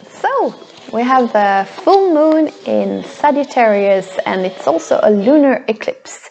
So we have the full moon in Sagittarius, and it's also a lunar eclipse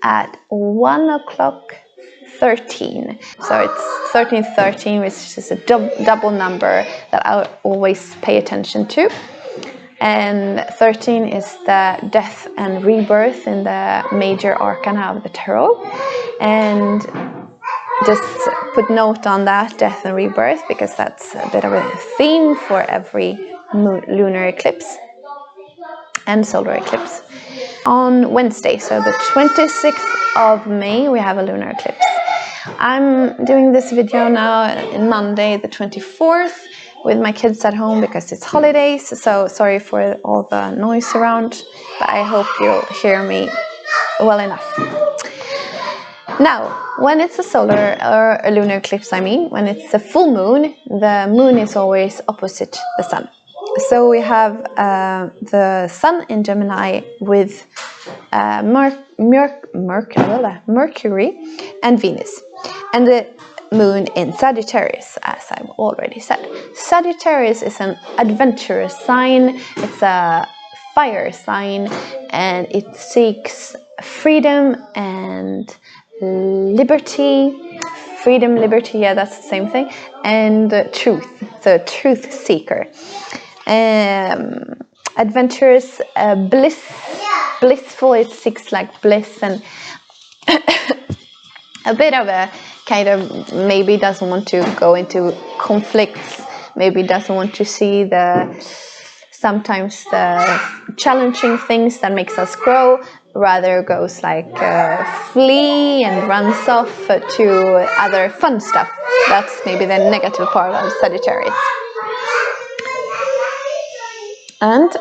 at 1:13. So it's 1313, which is a double number that I always pay attention to. And 13 is the death and rebirth in the major arcana of the tarot. And just put note on that, death and rebirth, because that's a bit of a theme for every lunar eclipse and solar eclipse. On Wednesday, so the 26th of May, we have a lunar eclipse. I'm doing this video now on Monday the 24th with my kids at home because it's holidays, so sorry for all the noise around, but I hope you'll hear me well enough. Now, when it's a solar or a lunar eclipse, when it's a full moon, the moon is always opposite the sun. So we have the sun in Gemini with Mercury and Venus, and the moon in Sagittarius, as I've already said. Sagittarius is an adventurous sign, it's a fire sign, and it seeks freedom and liberty. Freedom, liberty, yeah, that's the same thing, and truth, so truth seeker. Adventurous, blissful, it seeks like bliss, and a bit of a kind of maybe doesn't want to go into conflicts, maybe doesn't want to see sometimes the challenging things that makes us grow, rather goes like flee and runs off to other fun stuff. That's maybe the negative part of Sagittarius. And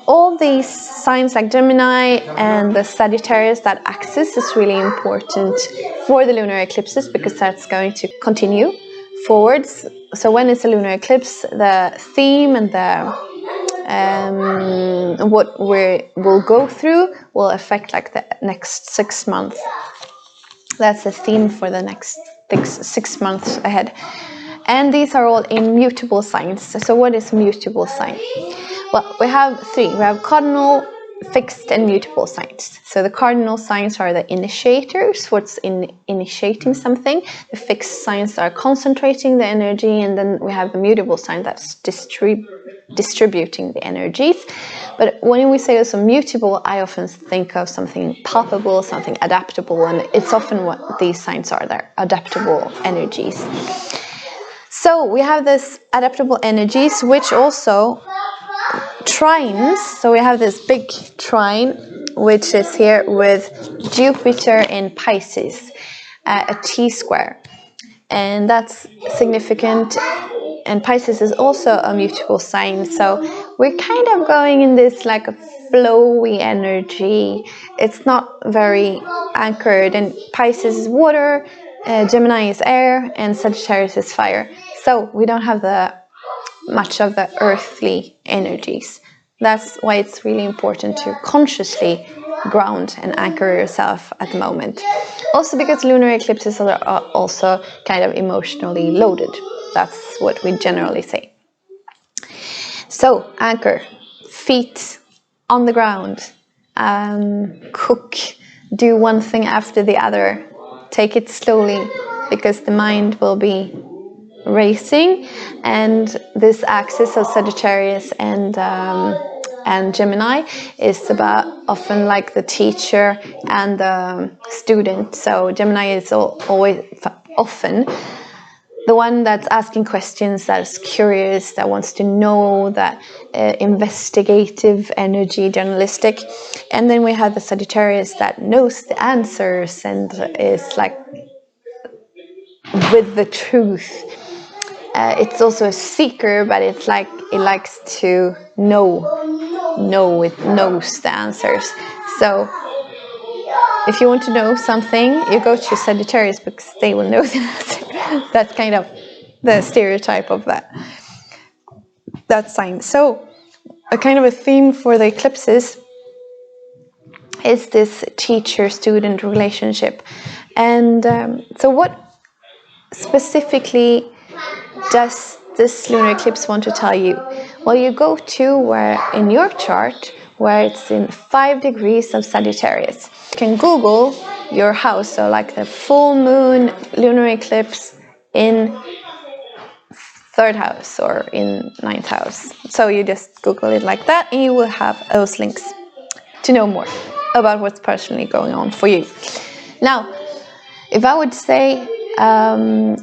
all these signs like Gemini and the Sagittarius, that axis is really important for the lunar eclipses because that's going to continue forwards. So when it's a lunar eclipse, the theme and what we'll go through will affect like the next 6 months. That's the theme for the next 6 months ahead. And these are all immutable signs. So what is mutable sign? Well, we have 3. We have cardinal, fixed, and mutable signs. So the cardinal signs are the initiators, what's initiating something. The fixed signs are concentrating the energy, and then we have the mutable sign that's distributing the energies. But when we say also mutable, I often think of something palpable, something adaptable, and it's often what these signs are. They're adaptable energies. So we have this adaptable energies, which also trines. So we have this big trine, which is here with Jupiter in Pisces, a T-square. And that's significant. And Pisces is also a mutable sign. So we're kind of going in this like a flowy energy. It's not very anchored. And Pisces is water, Gemini is air, and Sagittarius is fire. So we don't have much of the earthly energies. That's why it's really important to consciously ground and anchor yourself at the moment. Also because lunar eclipses are also kind of emotionally loaded. That's what we generally say. So anchor, feet on the ground, cook, do one thing after the other. Take it slowly because the mind will be racing, and this axis of Sagittarius and Gemini is about often like the teacher and the student. So Gemini is always often the one that's asking questions, that's curious, that wants to know, that investigative energy, journalistic. And then we have the Sagittarius that knows the answers and is like with the truth. It's also a seeker, but it's like it likes to know, it knows the answers. So if you want to know something, you go to Sagittarius because they will know the answer. That's kind of the stereotype of that sign. So a kind of a theme for the eclipses is this teacher-student relationship. And so what specifically does this lunar eclipse want to tell you? Well, you go to where in your chart where it's in 5 degrees of Sagittarius. You can Google your house, so like the full moon lunar eclipse in 3rd house or in 9th house. So you just Google it like that and you will have those links to know more about what's personally going on for you. Now, if I would say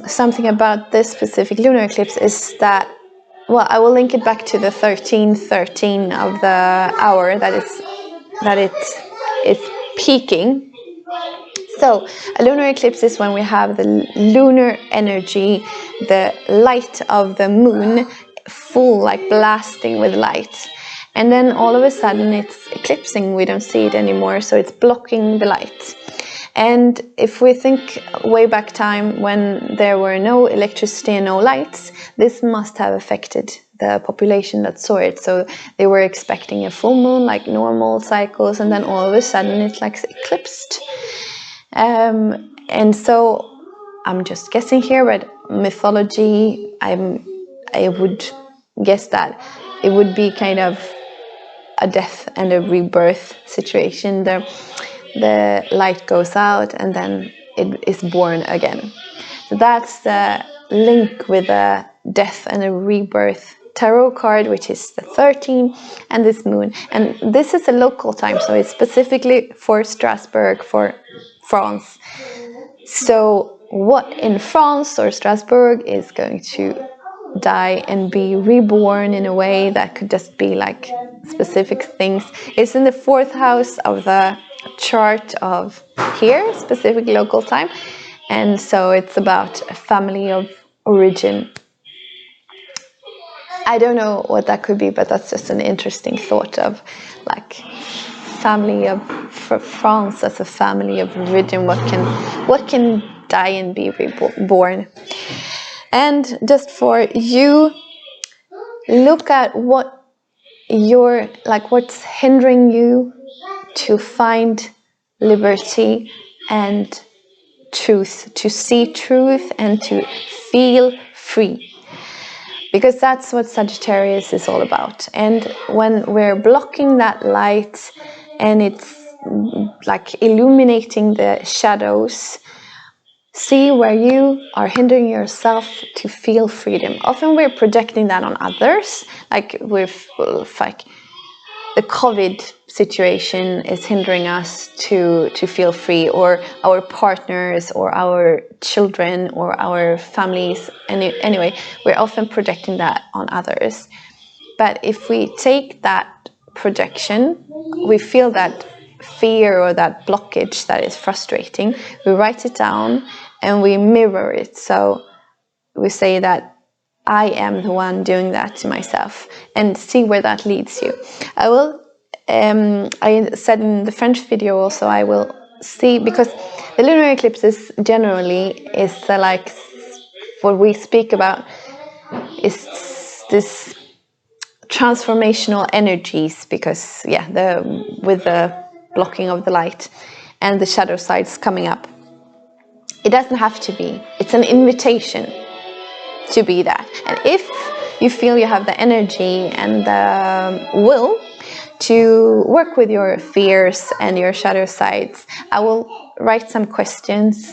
something about this specific lunar eclipse is that, well, I will link it back to the 13:13 of the hour that it's peaking. So a lunar eclipse is when we have the lunar energy, the light of the moon, full, like blasting with light. And then all of a sudden it's eclipsing, we don't see it anymore, so it's blocking the light. And if we think way back time when there were no electricity and no lights, this must have affected the population that saw it. So they were expecting a full moon, like normal cycles, and then all of a sudden it's like eclipsed. And so I'm just guessing here, but mythology, I would guess that it would be kind of a death and a rebirth situation. The light goes out and then it is born again. So that's the link with the death and a rebirth tarot card, which is the 13 and this moon. And this is a local time, so it's specifically for Strasbourg, for France. So what in France or Strasbourg is going to die and be reborn in a way that could just be like specific things. It's in the 4th house of the chart of here, specific local time, and so it's about a family of origin. I don't know what that could be, but that's just an interesting thought of like family of for France as a family of origin. What can die and be reborn? And just for you, look at what what's hindering you to find liberty and truth, to see truth and to feel free. Because that's what Sagittarius is all about. And when we're blocking that light and it's like illuminating the shadows, see where you are hindering yourself to feel freedom. Often we're projecting that on others, like the COVID situation is hindering us to feel free, or our partners or our children or our families. Anyway, we're often projecting that on others. But if we take that projection, we feel that fear or that blockage that is frustrating, we write it down and we mirror it. So we say that I am the one doing that to myself, and see where that leads you. I will, I said in the French video also, I will see, because the lunar eclipses generally is like what we speak about is this transformational energies, because with the blocking of the light and the shadow sides coming up, it doesn't have to be. It's an invitation to be that. And if you feel you have the energy and the will to work with your fears and your shadow sides, I will write some questions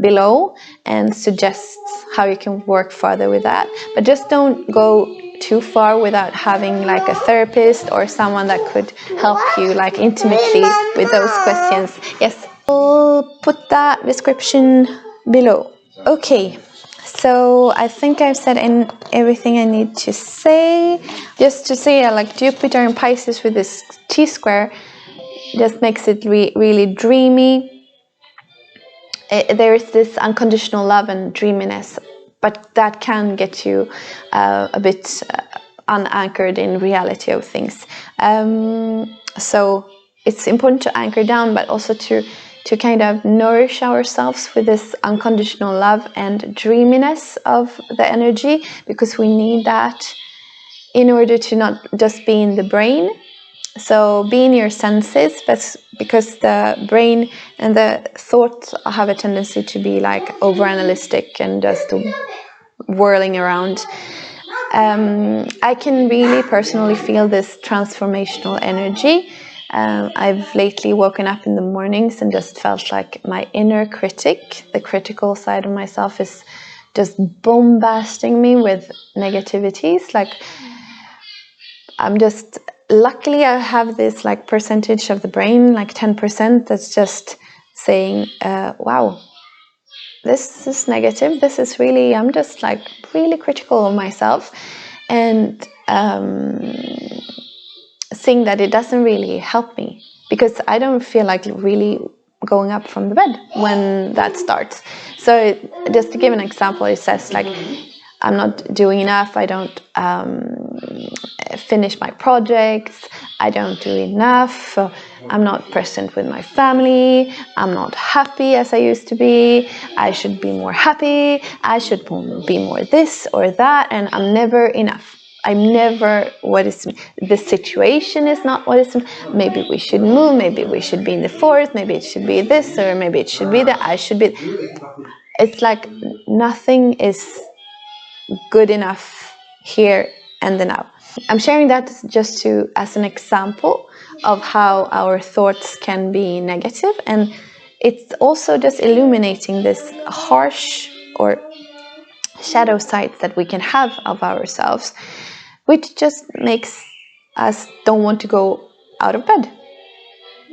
below and suggest how you can work further with that. But just don't go too far without having like a therapist or someone that could help you like intimately with those questions. Yes, I'll put that description below. Okay. So I think I've said everything I need to say. Just to say, like Jupiter in Pisces with this T-square just makes it really dreamy. There is this unconditional love and dreaminess, but that can get you a bit unanchored in reality of things. So it's important to anchor down, but also to kind of nourish ourselves with this unconditional love and dreaminess of the energy, because we need that in order to not just be in the brain. So be in your senses, but because the brain and the thoughts have a tendency to be like over analytic and just whirling around. I can really personally feel this transformational energy. I've lately woken up in the mornings and just felt like my inner critic, the critical side of myself, is just bombasting me with negativities. Like, I'm just, luckily I have this like percentage of the brain, like 10%, that's just saying, wow, this is negative, this is really, I'm just like really critical of myself, and seeing that it doesn't really help me, because I don't feel like really going up from the bed when that starts. So just to give an example, it says like, I'm not doing enough, I don't finish my projects, I don't do enough, I'm not present with my family, I'm not happy as I used to be, I should be more happy, I should be more this or that, and I'm never enough. I'm never what is, the situation is not what is, maybe we should move, maybe we should be in the forest, maybe it should be this, or maybe it should be that, I should be. It's like nothing is good enough here and the now. I'm sharing that just as an example of how our thoughts can be negative, and it's also just illuminating this harsh or shadow sides that we can have of ourselves, which just makes us don't want to go out of bed.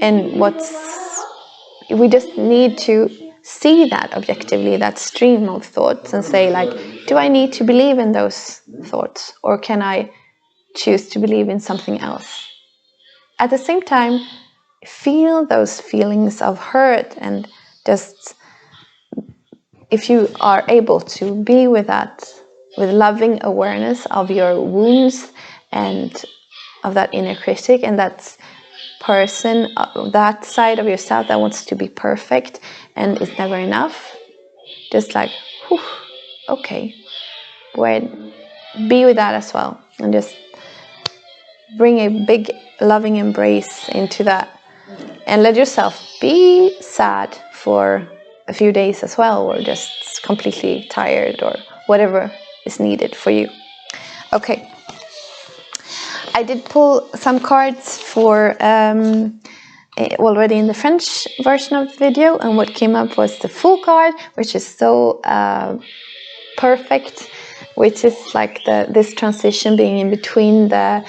And we just need to see that objectively, that stream of thoughts, and say like, do I need to believe in those thoughts, or can I choose to believe in something else? At the same time, feel those feelings of hurt, and just, if you are able to be with that, with loving awareness of your wounds and of that inner critic and that person, that side of yourself that wants to be perfect and is never enough, just like, whew, okay, be with that as well, and just bring a big loving embrace into that, and let yourself be sad for a few days as well, or just completely tired, or whatever is needed for you. Okay, I did pull some cards for already in the French version of the video, and what came up was the Fool card, which is so perfect, which is like this transition being in between the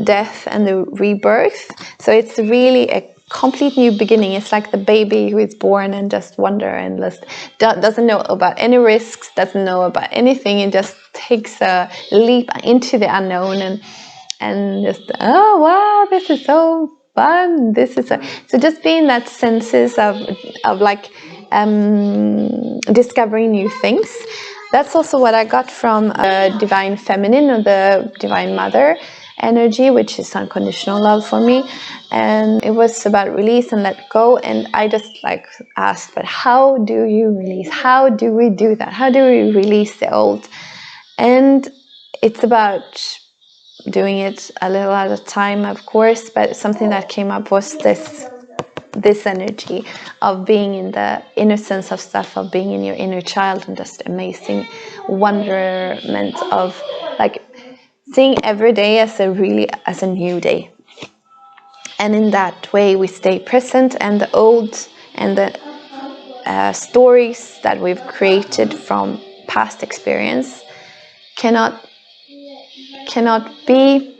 death and the rebirth. So it's really a complete new beginning. It's like the baby who is born and just wonder and just doesn't know about any risks, doesn't know about anything, and just takes a leap into the unknown, and just, oh wow, this is so fun, this is so just being that senses of like discovering new things. That's also what I got from the divine feminine, or the divine mother energy, which is unconditional love for me, and it was about release and let go. And I just like asked, but how do you release? How do we do that? How do we release the old? And it's about doing it a little at a time, of course, but something that came up was this energy of being in the innocence of stuff, of being in your inner child, and just amazing wonderment of like seeing every day as a new day. And in that way we stay present, and the old and the stories that we've created from past experience cannot be,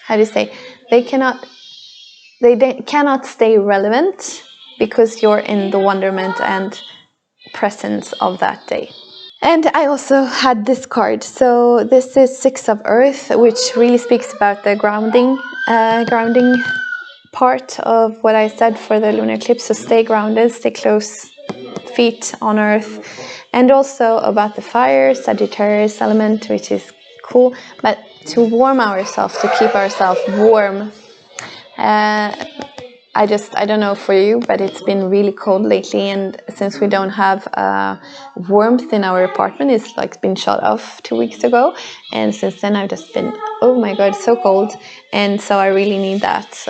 how do you say, they cannot stay relevant, because you're in the wonderment and presence of that day. And I also had this card. So this is Six of Earth, which really speaks about the grounding part of what I said for the lunar eclipse. So stay grounded, stay close, feet on earth, and also about the fire, Sagittarius element, which is cool, but to warm ourselves, to keep ourselves warm. I don't know for you, but it's been really cold lately, and since we don't have warmth in our apartment, it's like been shut off 2 weeks ago, and since then I've just been, oh my god, so cold, and so I really need that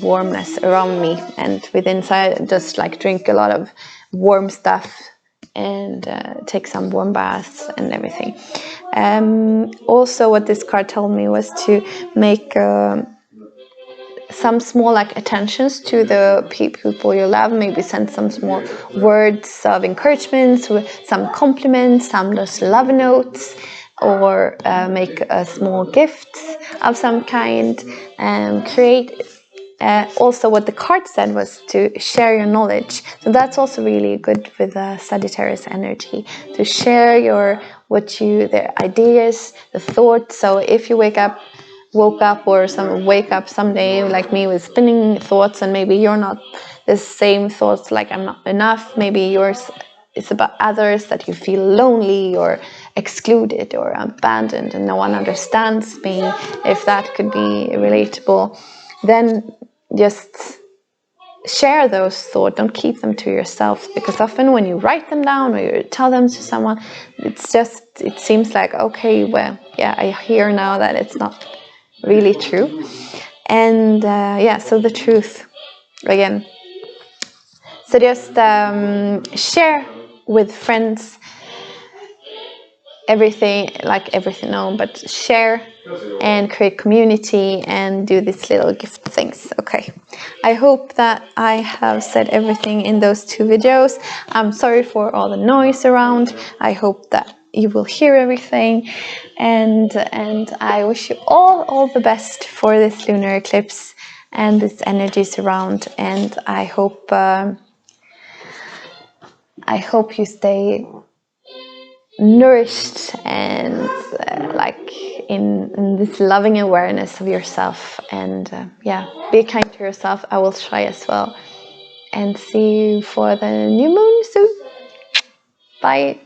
warmness around me, and within inside just like drink a lot of warm stuff and take some warm baths and everything. Also, what this card told me was to make some small like attentions to the people you love. Maybe send some small words of encouragement, some compliments, some just love notes, or make a small gift of some kind, and create. Also, what the card said was to share your knowledge. So that's also really good with Sagittarius energy, to share the ideas, the thoughts. So if you woke up or wake up someday like me with spinning thoughts, and maybe you're not the same thoughts like I'm not enough, maybe yours is about others, that you feel lonely or excluded or abandoned and no one understands me, if that could be relatable, then just share those thoughts. Don't keep them to yourself, because often when you write them down or you tell them to someone, it seems like, okay, well, yeah, I hear now that it's not really true. And so the truth again. So just share with friends everything, no, but share and create community and do these little gift things. Okay, I hope that I have said everything in those 2 videos. I'm sorry for all the noise around. I hope that you will hear everything, and I wish you all the best for this lunar eclipse and this energies around. And I hope you stay nourished and in this loving awareness of yourself, and be kind to yourself. I will try as well, and see you for the new moon soon. Bye.